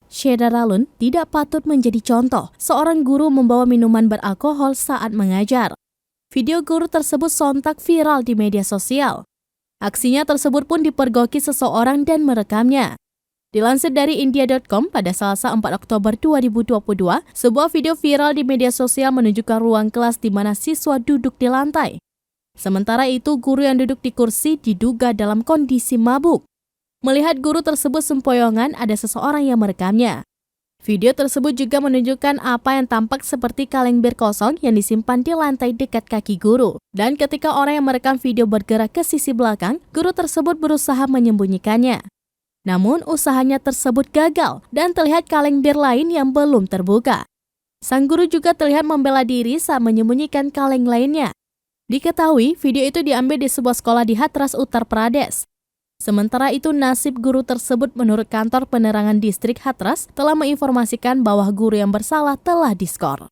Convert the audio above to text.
Shedaralun tidak patut menjadi contoh seorang guru membawa minuman beralkohol saat mengajar. Video guru tersebut sontak viral di media sosial. Aksinya tersebut pun dipergoki seseorang dan merekamnya. Dilansir dari India.com pada Selasa 4 Oktober 2022, sebuah video viral di media sosial menunjukkan ruang kelas di mana siswa duduk di lantai. Sementara itu, guru yang duduk di kursi diduga dalam kondisi mabuk. Melihat guru tersebut sempoyongan, ada seseorang yang merekamnya. Video tersebut juga menunjukkan apa yang tampak seperti kaleng bir kosong yang disimpan di lantai dekat kaki guru. Dan ketika orang yang merekam video bergerak ke sisi belakang, guru tersebut berusaha menyembunyikannya. Namun usahanya tersebut gagal dan terlihat kaleng bir lain yang belum terbuka. Sang guru juga terlihat membela diri saat menyembunyikan kaleng lainnya. Diketahui video itu diambil di sebuah sekolah di Hathras, Uttar Pradesh. Sementara itu, nasib guru tersebut menurut kantor penerangan distrik Hathras telah menginformasikan bahwa guru yang bersalah telah diskor.